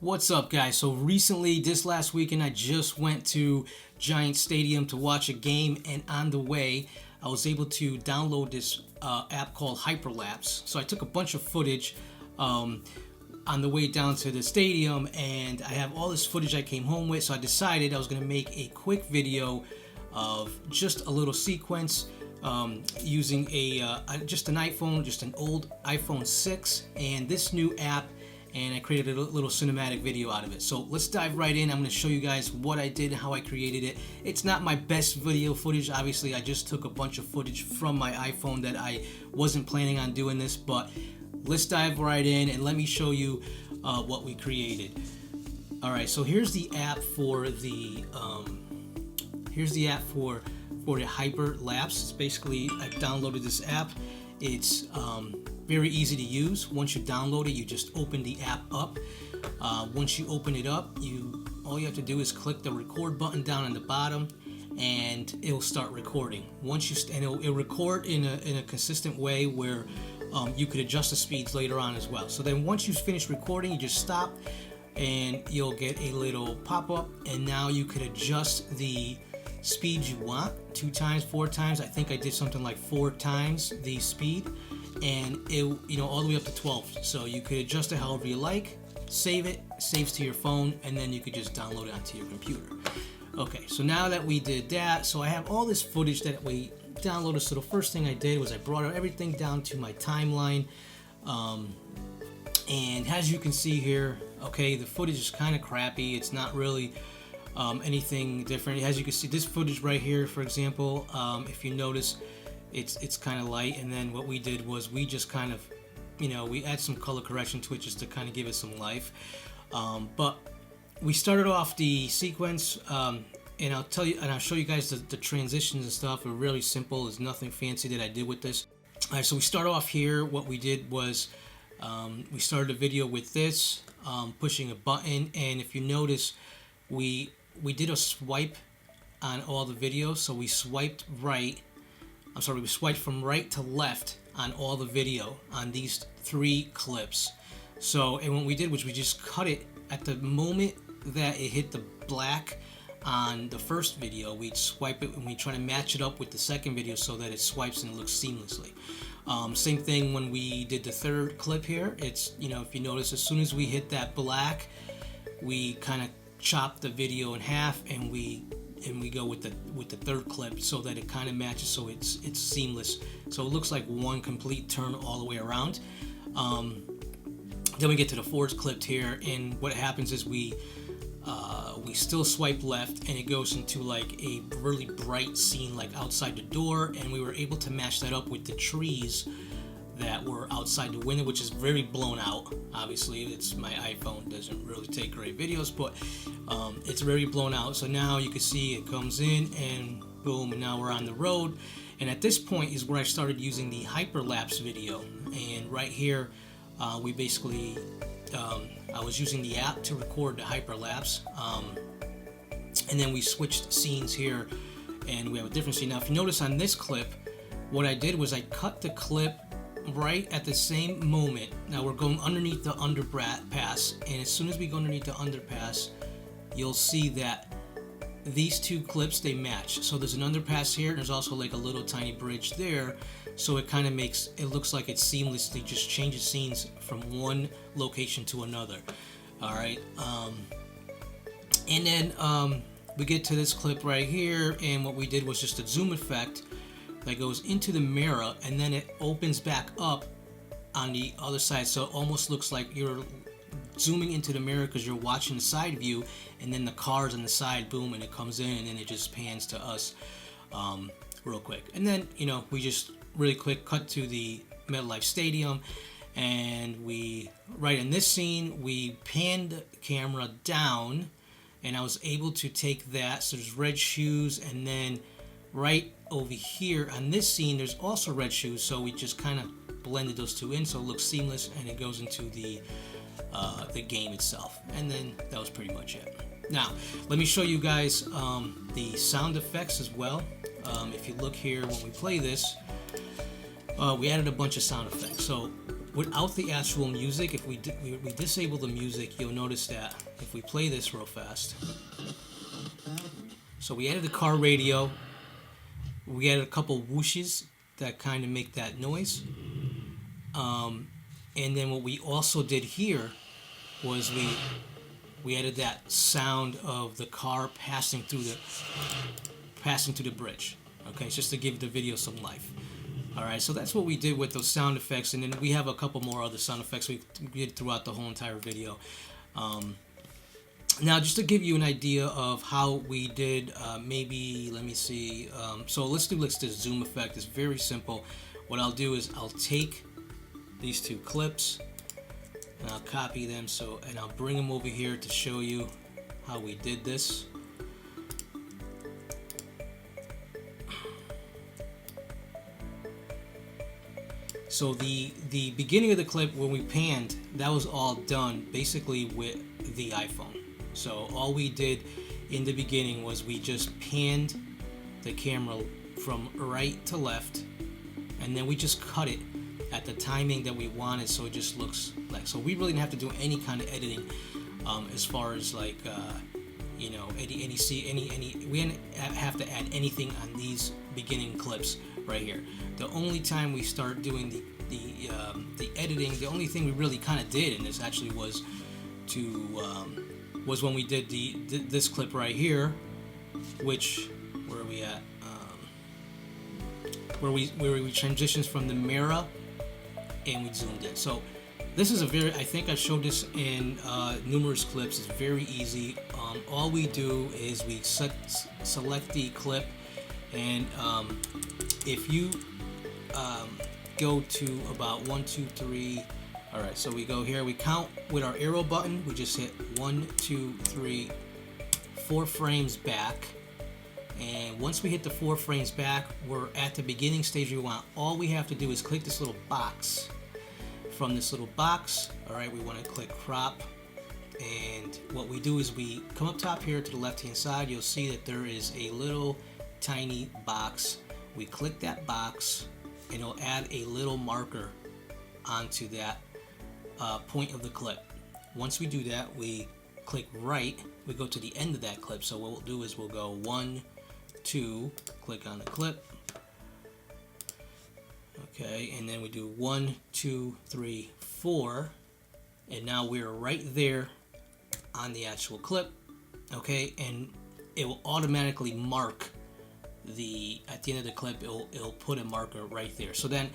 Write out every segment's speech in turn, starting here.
What's up, guys? So recently, this last weekend, I just went to Giant Stadium to watch a game, and on the way I was able to download this app called Hyperlapse. So I took a bunch of footage on the way down to the stadium, and I have all this footage I came home with. So I decided I was going to make a quick video of just a little sequence using just an iPhone, just an old iPhone 6, and this new app, and I created a little cinematic video out of it. So let's dive right in. I'm going to show you guys what I did and how I created it. It's not my best video footage. Obviously, I just took a bunch of footage from my iPhone that I wasn't planning on doing this, but let's dive right in and let me show you what we created. All right, so here's the app for the Hyperlapse. It's basically, I've downloaded this app. It's very easy to use. Once you download it, you just open the app up. Once you open it up, all you have to do is click the record button down on the bottom, and it'll start recording. It'll record in a consistent way where you could adjust the speeds later on as well. So then once you finish recording, you just stop, and you'll get a little pop-up, and now you could adjust the speed you want, 2 times, 4 times. I think I did something like 4 times the speed, and it, all the way up to 12. So you could adjust it however you like, save it, saves to your phone, and then you could just download it onto your computer. Okay, so now that we did that, so I have all this footage that we downloaded. So the first thing I did was I brought everything down to my timeline, and as you can see here, okay, the footage is kind of crappy. It's not really anything different. As you can see, this footage right here, for example, if you notice, it's kind of light, and then what we did was we just kind of, we add some color correction to it just to kind of give it some life. But we started off the sequence, and I'll show you guys the transitions and stuff are really simple. There's nothing fancy that I did with this. All right, so we start off here. What we did was we started the video with this, pushing a button, and if you notice, we did a swipe on all the videos. So we swiped we swiped from right to left on all the video on these 3 clips. So, and what we did was we just cut it at the moment that it hit the black on the first video. We'd swipe it and we try to match it up with the second video so that it swipes and it looks seamlessly. Same thing when we did the 3rd clip here. It's, if you notice, as soon as we hit that black, we kind of chop the video in half, and we go with the 3rd clip so that it kind of matches, so it's seamless. So it looks like one complete turn all the way around. Then we get to the 4th clip here, and what happens is we still swipe left, and it goes into like a really bright scene like outside the door, and we were able to match that up with the trees that were outside the window, which is very blown out. Obviously, it's my iPhone, doesn't really take great videos, but it's very blown out. So now you can see it comes in, and boom, and now we're on the road. And at this point is where I started using the Hyperlapse video. And right here, we basically, I was using the app to record the Hyperlapse, and then we switched scenes here, and we have a different scene. Now, if you notice on this clip, what I did was I cut the clip right at the same moment. Now we're going underneath the underpass, and as soon as we go underneath the underpass, you'll see that these 2 clips, they match. So there's an underpass here, and there's also like a little tiny bridge there, so it kind of makes it looks like it seamlessly just changes scenes from one location to another. All right, and then we get to this clip right here, and what we did was just a zoom effect that goes into the mirror, and then it opens back up on the other side, so it almost looks like you're zooming into the mirror because you're watching the side view, and then the car's on the side, boom, and it comes in, and then it just pans to us real quick. And then, we just really quick cut to the MetLife Stadium, and right in this scene, we panned the camera down, and I was able to take that, so there's red shoes, and then right over here on this scene there's also red shoes, so we just kind of blended those 2 in so it looks seamless, and it goes into the game itself. And then that was pretty much it. Now let me show you guys the sound effects as well. If you look here, when we play this, we added a bunch of sound effects. So without the actual music, if we disable the music, you'll notice that if we play this real fast. So we added the car radio. We added a couple whooshes that kind of make that noise. And then what we also did here was we added that sound of the car passing through the bridge. Okay, just to give the video some life. All right, so that's what we did with those sound effects, and then we have a couple more other sound effects we did throughout the whole entire video. Now, just to give you an idea of how we did, maybe let me see. So let's do this zoom effect. It's very simple. What I'll do is I'll take these two clips and I'll copy them. And I'll bring them over here to show you how we did this. So the beginning of the clip when we panned, that was all done basically with the iPhone. So all we did in the beginning was we just panned the camera from right to left, and then we just cut it at the timing that we wanted, so it just looks like. So we really didn't have to do any kind of editing as far as like you know, we didn't have to add anything on these beginning clips right here. The only time we start doing the editing, the only thing we really kind of did in this actually was when we did this clip right here, which where are we at? Where we transitioned from the mirror and we zoomed in. So this is I think I showed this in numerous clips. It's very easy. All we do is we select the clip, and if you go to about 1, 2, 3. All right, so we go here. We count with our arrow button. We just hit 1, 2, 3, 4 frames back. And once we hit the 4 frames back, we're at the beginning stage we want. All we have to do is click this little box. From this little box, all right, we want to click crop. And what we do is we come up top here to the left-hand side. You'll see that there is a little tiny box. We click that box, and it'll add a little marker onto that point of the clip. Once we do that, we click right. We go to the end of that clip. So what we'll do is we'll go 1, 2, click on the clip. Okay, and then we do 1, 2, 3, 4, and now we're right there on the actual clip. Okay, and it will automatically mark at the end of the clip. It'll put a marker right there. So then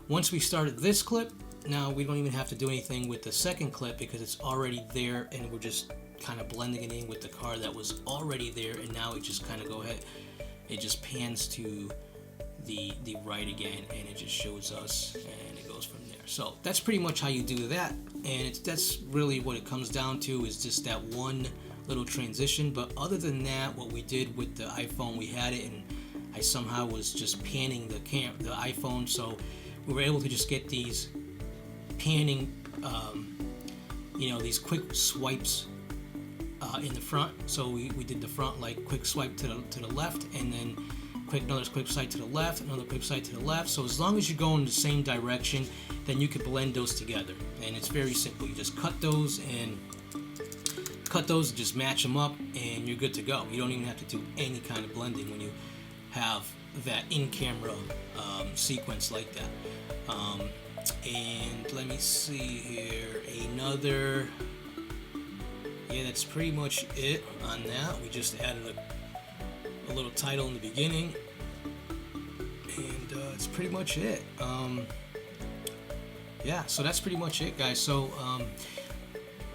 once we started this clip, now we don't even have to do anything with the second clip because it's already there, and we're just kind of blending it in with the car that was already there. And now it just kind of go ahead, it just pans to the right again, and it just shows us, and it goes from there. So that's pretty much how you do that, and that's really what it comes down to, is just that one little transition. But other than that, what we did with the iPhone, we had it, and I somehow was just panning the iPhone, so we were able to just get these panning, you know, these quick swipes in the front. So we did the front, like quick swipe to the left, and then another quick swipe to the left, another quick swipe to the left. So as long as you go in the same direction, then you can blend those together, and it's very simple. You just cut those and just match them up, and you're good to go. You don't even have to do any kind of blending when you have that in-camera sequence like that. And let me see here, yeah, that's pretty much it on that. We just added a little title in the beginning, and it's pretty much it. Yeah, so that's pretty much it, guys. So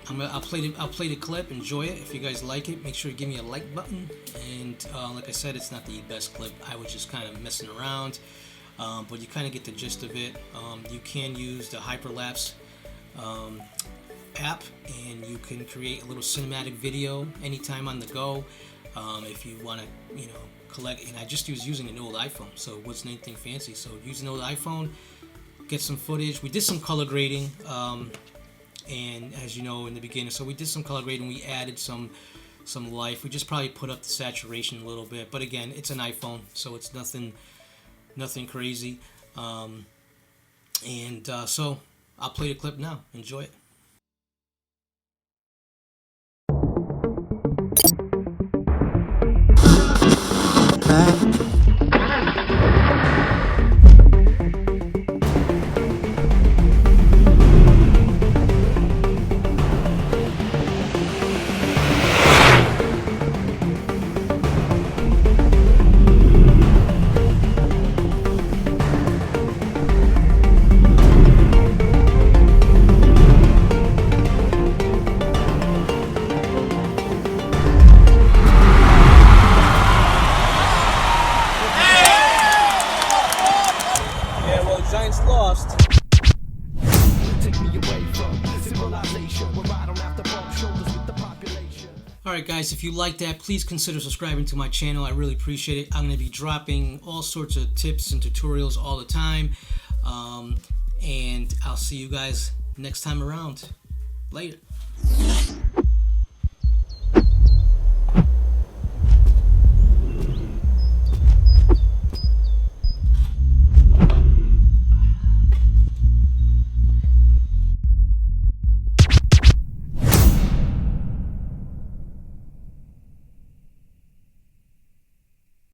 I'll play the clip. Enjoy it. If you guys like it, make sure to give me a like button. And like I said, it's not the best clip. I was just kind of messing around, but you kind of get the gist of it. You can use the Hyperlapse app, and you can create a little cinematic video anytime on the go. If you want to, you know, collect. And I just was using an old iPhone, so it wasn't anything fancy. So use an old iPhone, get some footage. We did some color grading. And as you know in the beginning, so we did some color grading. We added some life. We just probably put up the saturation a little bit, but again, it's an iPhone, so it's nothing crazy. So I'll play the clip now. Enjoy it. Giants lost. Take me away from civilization where I don't have to bump shoulders with the population. Alright guys, if you like that, please consider subscribing to my channel. I really appreciate it. I'm going to be dropping all sorts of tips and tutorials all the time. And I'll see you guys next time around. Later.